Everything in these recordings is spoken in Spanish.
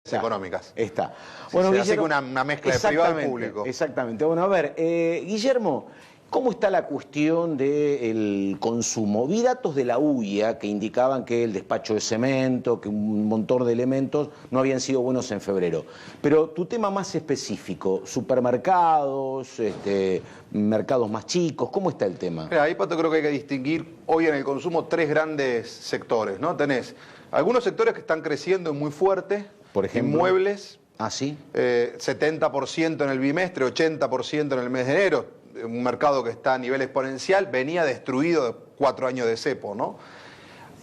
económicas. Está. Bueno, se hace una mezcla de privado y público. Exactamente. Bueno, a ver, Guillermo, ¿cómo está la cuestión del consumo? Vi datos de la UIA que indicaban que el despacho de cemento, que un montón de elementos no habían sido buenos en febrero. Pero tu tema más específico, supermercados, mercados más chicos, ¿cómo está el tema? Mira, ahí, Pato, creo que hay que distinguir hoy en el consumo tres grandes sectores, ¿no? Tenés algunos sectores que están creciendo muy fuerte. Por ejemplo, inmuebles, ¿sí? 70% en el bimestre, 80% en el mes de enero, un mercado que está a nivel exponencial, venía destruido de 4 años de cepo, ¿no?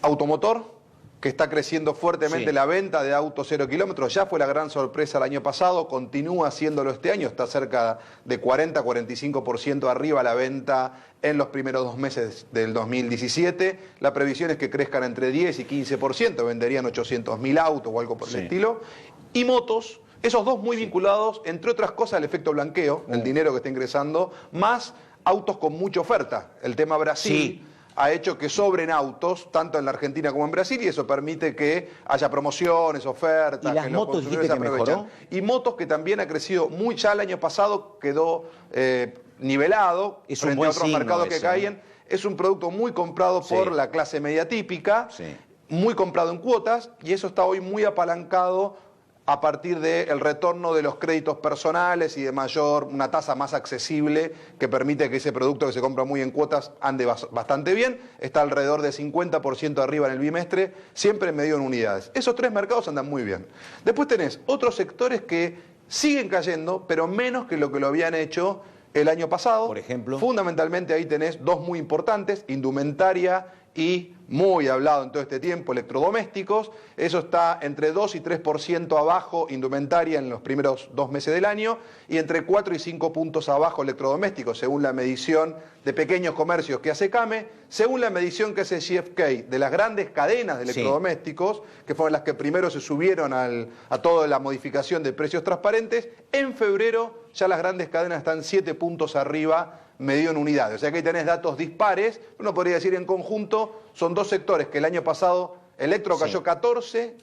Automotor, que está creciendo fuertemente, la venta de autos 0 kilómetros, ya fue la gran sorpresa el año pasado, continúa haciéndolo este año, está cerca de 40-45% arriba la venta en los primeros 2 meses del 2017. La previsión es que crezcan entre 10 y 15%, venderían 800.000 autos o algo por el estilo. Y motos, esos dos muy vinculados, entre otras cosas, al efecto blanqueo, el dinero que está ingresando, más autos con mucha oferta. El tema Brasil ha hecho que sobren autos, tanto en la Argentina como en Brasil, y eso permite que haya promociones, ofertas, ¿y las que los motos consumidores aprovechen. Y motos que también ha crecido muy, ya el año pasado quedó nivelado frente a otros mercados que caen. Es un producto muy comprado por la clase media típica, muy comprado en cuotas, y eso está hoy muy apalancado a partir del retorno de los créditos personales y de una tasa más accesible que permite que ese producto que se compra muy en cuotas ande bastante bien. Está alrededor de 50% arriba en el bimestre, siempre medido en unidades. Esos tres mercados andan muy bien. Después tenés otros sectores que siguen cayendo, pero menos que lo habían hecho el año pasado. Por ejemplo, fundamentalmente ahí tenés dos muy importantes, indumentaria y, muy hablado en todo este tiempo, electrodomésticos. Eso está entre 2 y 3% abajo indumentaria en los primeros 2 meses del año y entre 4 y 5 puntos abajo electrodomésticos, según la medición de pequeños comercios que hace CAME, según la medición que hace GfK de las grandes cadenas de electrodomésticos, que fueron las que primero se subieron a toda la modificación de precios transparentes. En febrero ya las grandes cadenas están 7 puntos arriba, medido en unidades. O sea que ahí tenés datos dispares. Uno podría decir en conjunto, son dos sectores que el año pasado electro cayó 14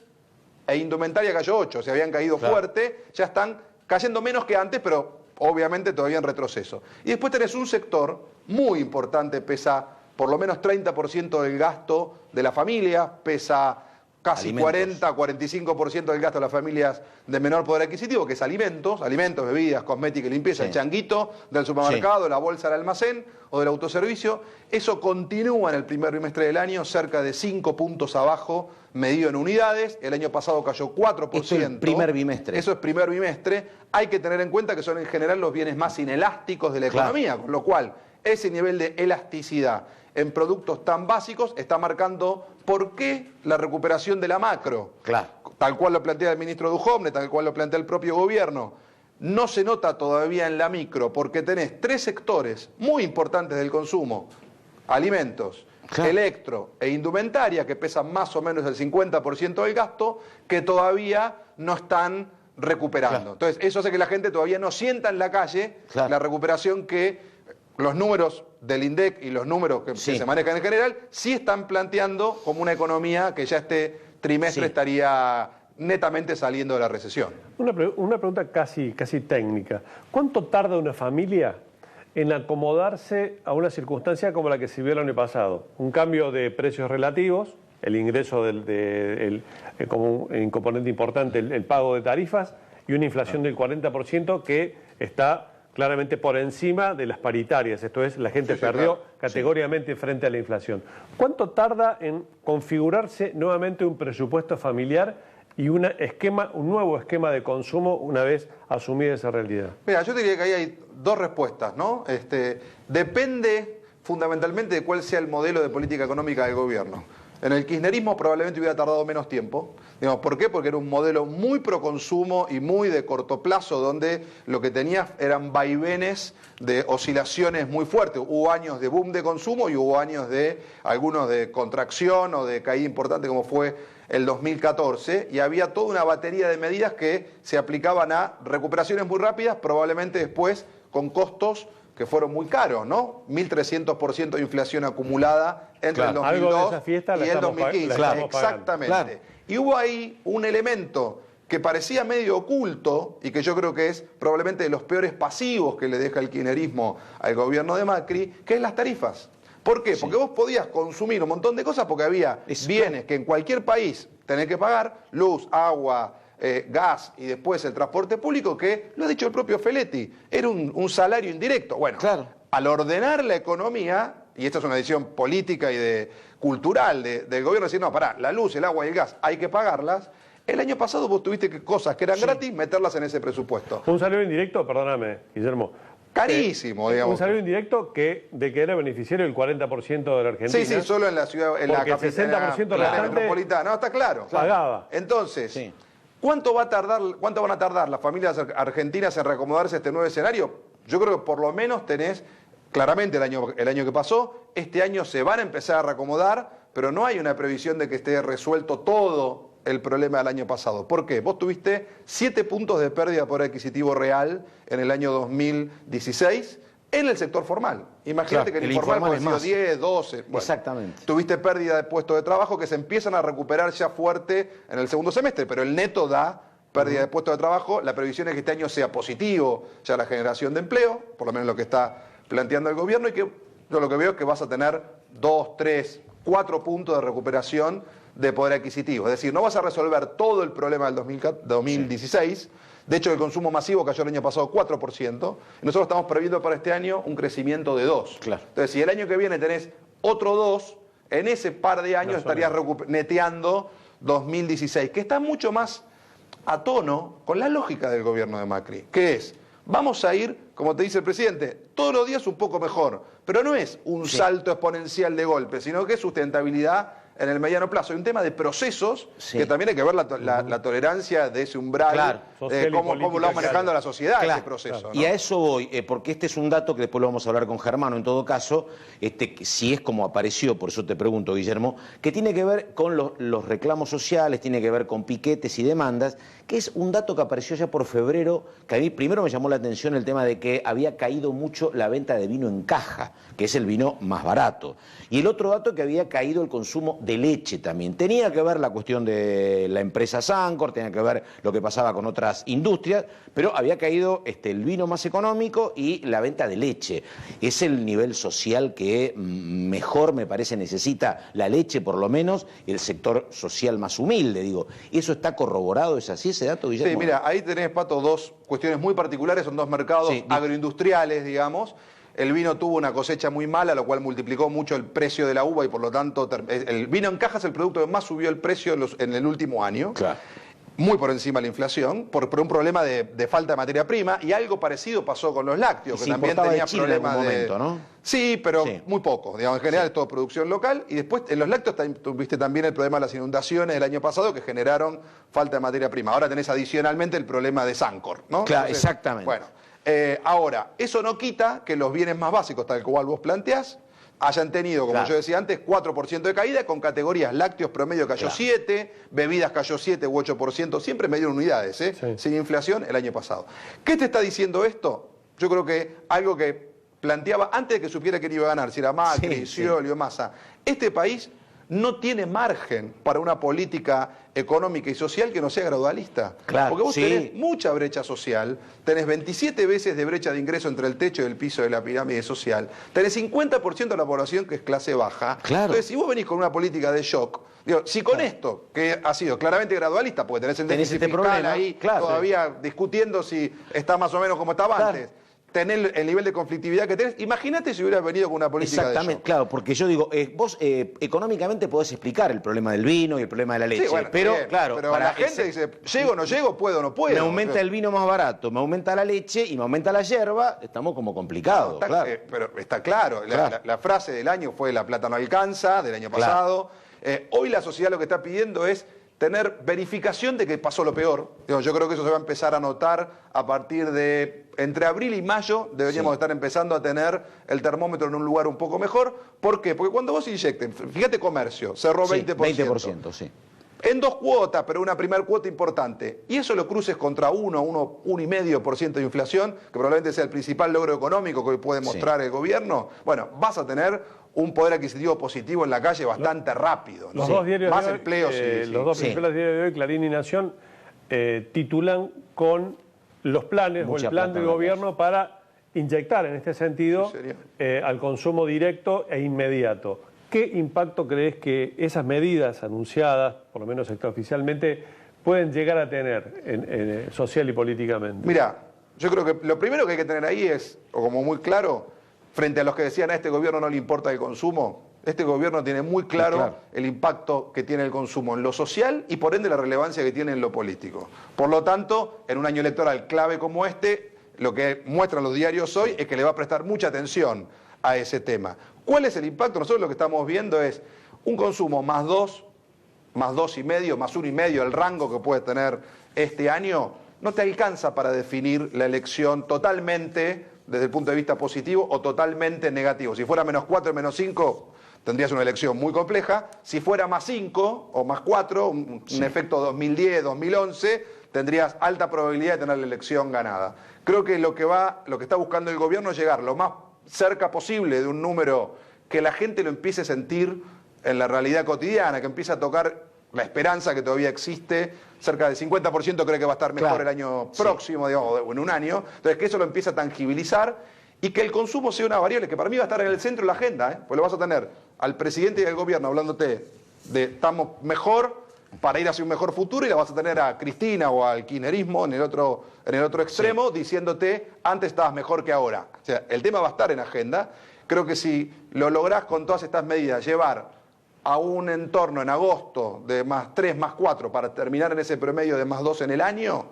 e indumentaria cayó 8. O sea, habían caído fuerte, ya están cayendo menos que antes, pero obviamente todavía en retroceso. Y después tenés un sector muy importante, pesa por lo menos 30% del gasto de la familia, pesa casi 40-45% del gasto de las familias de menor poder adquisitivo, que es alimentos, bebidas, cosmética y limpieza, el changuito del supermercado, la bolsa del almacén o del autoservicio. Eso continúa en el primer bimestre del año, cerca de 5 puntos abajo, medido en unidades. El año pasado cayó 4%. Eso es primer bimestre. Eso es primer bimestre. Hay que tener en cuenta que son en general los bienes más inelásticos de la economía, con lo cual ese nivel de elasticidad en productos tan básicos está marcando por qué la recuperación de la macro, tal cual lo plantea el ministro Duhovne, tal cual lo plantea el propio gobierno, no se nota todavía en la micro, porque tenés 3 sectores muy importantes del consumo: alimentos, electro e indumentaria, que pesan más o menos el 50% del gasto, que todavía no están recuperando. Entonces, eso hace que la gente todavía no sienta en la calle la recuperación que los números del INDEC y los números que se manejan en general sí están planteando como una economía que ya este trimestre estaría netamente saliendo de la recesión. Una pregunta casi técnica. ¿Cuánto tarda una familia en acomodarse a una circunstancia como la que se vio el año pasado? Un cambio de precios relativos, el ingreso como un componente importante, el pago de tarifas, y una inflación del 40% que está claramente por encima de las paritarias. Esto es, la gente perdió categóricamente frente a la inflación. ¿Cuánto tarda en configurarse nuevamente un presupuesto familiar y un nuevo esquema de consumo una vez asumida esa realidad? Mira, yo diría que ahí hay dos respuestas, ¿no? Depende fundamentalmente de cuál sea el modelo de política económica del gobierno. En el kirchnerismo probablemente hubiera tardado menos tiempo. Digamos, ¿por qué? Porque era un modelo muy pro consumo y muy de corto plazo, donde lo que tenía eran vaivenes de oscilaciones muy fuertes. Hubo años de boom de consumo y hubo años algunos de contracción o de caída importante, como fue el 2014, y había toda una batería de medidas que se aplicaban a recuperaciones muy rápidas, probablemente después con costos que fueron muy caros, ¿no? 1.300% de inflación acumulada entre el 2002 y el 2015. Exactamente. Y hubo ahí un elemento que parecía medio oculto y que yo creo que es probablemente de los peores pasivos que le deja el kirchnerismo al gobierno de Macri, que es las tarifas. ¿Por qué? Porque vos podías consumir un montón de cosas porque había bienes que en cualquier país tenés que pagar, luz, agua, gas y después el transporte público, que, lo ha dicho el propio Feletti, era un salario indirecto. Bueno, al ordenar la economía, y esta es una decisión política y cultural del gobierno, decir, no, pará, la luz, el agua y el gas hay que pagarlas. El año pasado vos tuviste que cosas que eran gratis meterlas en ese presupuesto. Un salario indirecto, perdóname, Guillermo. Carísimo, digamos. Un salario indirecto de que era beneficiario el 40% de la Argentina. Sí, solo en la ciudad, en la capital, el 60% la metropolitana. No, está claro. Pagaba. Entonces, ¿cuánto van a tardar las familias argentinas en reacomodarse a este nuevo escenario? Yo creo que por lo menos tenés, claramente el año que pasó, este año se van a empezar a reacomodar, pero no hay una previsión de que esté resuelto todo el problema del año pasado. ¿Por qué? Vos tuviste 7 puntos de pérdida de poder adquisitivo real en el año 2016 en el sector formal. Imagínate que el informal puede ser 10, 12. Bueno, exactamente. Tuviste pérdida de puestos de trabajo que se empiezan a recuperar ya fuerte en el segundo semestre, pero el neto da pérdida de puestos de trabajo. La previsión es que este año sea positivo ya la generación de empleo, por lo menos lo que está planteando el gobierno, y que yo lo que veo es que vas a tener 2, 3, 4 puntos de recuperación de poder adquisitivo. Es decir, no vas a resolver todo el problema del 2016. De hecho, el consumo masivo cayó el año pasado 4%. Y nosotros estamos previendo para este año un crecimiento de 2%. Claro. Entonces, si el año que viene tenés otro 2%, en ese par de años estarías neteando 2016, que está mucho más a tono con la lógica del gobierno de Macri, que es, vamos a ir, como te dice el presidente, todos los días un poco mejor, pero no es un salto exponencial de golpe, sino que es sustentabilidad en el mediano plazo. Hay un tema de procesos que también hay que ver la tolerancia de ese umbral, cómo lo va manejando la sociedad ese proceso. ¿No? Y a eso voy, porque este es un dato que después lo vamos a hablar con Germano en todo caso, si es como apareció, por eso te pregunto, Guillermo, que tiene que ver con los reclamos sociales, tiene que ver con piquetes y demandas, que es un dato que apareció ya por febrero, que a mí primero me llamó la atención el tema de que había caído mucho la venta de vino en caja, que es el vino más barato. Y el otro dato que había caído el consumo de leche también. Tenía que ver la cuestión de la empresa Sancor, tenía que ver lo que pasaba con otras industrias, pero había caído el vino más económico y la venta de leche. Es el nivel social que mejor, me parece, necesita la leche, por lo menos, el sector social más humilde, digo. ¿Eso está corroborado? ¿Es así ese dato, Guillermo? Sí, mira, ahí tenés, Pato, dos cuestiones muy particulares, son dos mercados agroindustriales, digamos. El vino tuvo una cosecha muy mala, lo cual multiplicó mucho el precio de la uva y por lo tanto el vino en caja es el producto que más subió el precio en el último año. Claro. Muy por encima de la inflación, por un problema de falta de materia prima, y algo parecido pasó con los lácteos, que también tenía problemas momento, ¿no? Sí, pero muy poco. Digamos, en general es todo producción local, y después en los lácteos tuviste también el problema de las inundaciones del año pasado que generaron falta de materia prima. Ahora tenés adicionalmente el problema de Sancor, ¿no? Claro, entonces, exactamente. Bueno. Ahora, eso no quita que los bienes más básicos, tal cual vos planteás, hayan tenido, como yo decía antes, 4% de caída, con categorías lácteos promedio cayó 7%, bebidas cayó 7 u 8%, siempre me dieron unidades, sin inflación el año pasado. ¿Qué te está diciendo esto? Yo creo que algo que planteaba antes de que supiera quién iba a ganar, si era Macri, Scioli o Massa, este país no tiene margen para una política económica y social que no sea gradualista. Claro, porque vos tenés mucha brecha social, tenés 27 veces de brecha de ingreso entre el techo y el piso de la pirámide social, tenés 50% de la población que es clase baja. Claro. Entonces, si vos venís con una política de shock, digo, si con esto, que ha sido claramente gradualista, porque tenés el déficit fiscal ahí todavía discutiendo si está más o menos como estaba antes, tener el nivel de conflictividad que tenés. Imagínate si hubieras venido con una política de shock. Claro, porque yo digo, vos económicamente podés explicar el problema del vino y el problema de la leche, pero claro, pero la gente dice, llego o no llego, puedo o no puedo. Me aumenta el vino más barato, me aumenta la leche y me aumenta la yerba, estamos como complicados. Pero está claro, la frase del año fue la plata no alcanza, del año pasado. Hoy la sociedad lo que está pidiendo es tener verificación de que pasó lo peor. Yo creo que eso se va a empezar a notar a partir de entre abril y mayo. Deberíamos estar empezando a tener el termómetro en un lugar un poco mejor. ¿Por qué? Porque cuando vos inyecten, fíjate comercio, cerró 20%. 20%, sí. En 2 cuotas, pero una primera cuota importante. Y eso lo cruces contra 1,5% de inflación, que probablemente sea el principal logro económico que hoy puede mostrar el gobierno. Bueno, vas a tener un poder adquisitivo positivo en la calle bastante rápido, ¿no? Los dos diarios más de hoy, empleos. los dos principales diarios de hoy, Clarín y Nación, titulan con los planes o el plan del gobierno para inyectar en este sentido al consumo directo e inmediato. ¿Qué impacto crees que esas medidas anunciadas, por lo menos extraoficialmente, pueden llegar a tener social y políticamente? Mira, yo creo que lo primero que hay que tener ahí es, o como muy claro, frente a los que decían a este gobierno no le importa el consumo, este gobierno tiene muy claro el impacto que tiene el consumo en lo social y por ende la relevancia que tiene en lo político. Por lo tanto, en un año electoral clave como este, lo que muestran los diarios hoy es que le va a prestar mucha atención a ese tema. ¿Cuál es el impacto? Nosotros lo que estamos viendo es un consumo más 2, más 2,5, más 1,5, el rango que puede tener este año, no te alcanza para definir la elección totalmente desde el punto de vista positivo o totalmente negativo. Si fuera menos 4, menos 5, tendrías una elección muy compleja. Si fuera más 5 o más 4, un efecto 2010, 2011, tendrías alta probabilidad de tener la elección ganada. Creo que lo que está buscando el gobierno es llegar lo más cerca posible de un número que la gente lo empiece a sentir en la realidad cotidiana, que empiece a tocar la esperanza que todavía existe. Cerca del 50% cree que va a estar mejor el año próximo, digamos, o en un año. Entonces, que eso lo empiece a tangibilizar y que el consumo sea una variable que para mí va a estar en el centro de la agenda, pues lo vas a tener al presidente y al gobierno hablándote de estamos mejor para ir hacia un mejor futuro, y la vas a tener a Cristina o al kirchnerismo en el otro extremo diciéndote antes estabas mejor que ahora. O sea, el tema va a estar en agenda. Creo que si lo lográs con todas estas medidas llevar a un entorno en agosto de más 3, más 4 para terminar en ese promedio de más 2 en el año,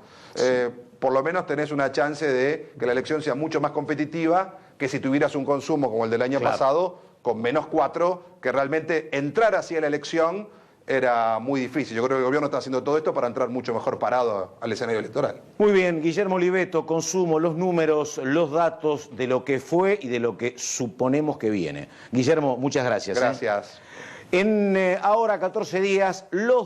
por lo menos tenés una chance de que la elección sea mucho más competitiva que si tuvieras un consumo como el del año pasado con menos 4, que realmente entrar hacia la elección era muy difícil. Yo creo que el gobierno está haciendo todo esto para entrar mucho mejor parado al escenario electoral. Muy bien, Guillermo Oliveto, consumo, los números, los datos de lo que fue y de lo que suponemos que viene. Guillermo, muchas gracias. Gracias. En ahora 14 días, los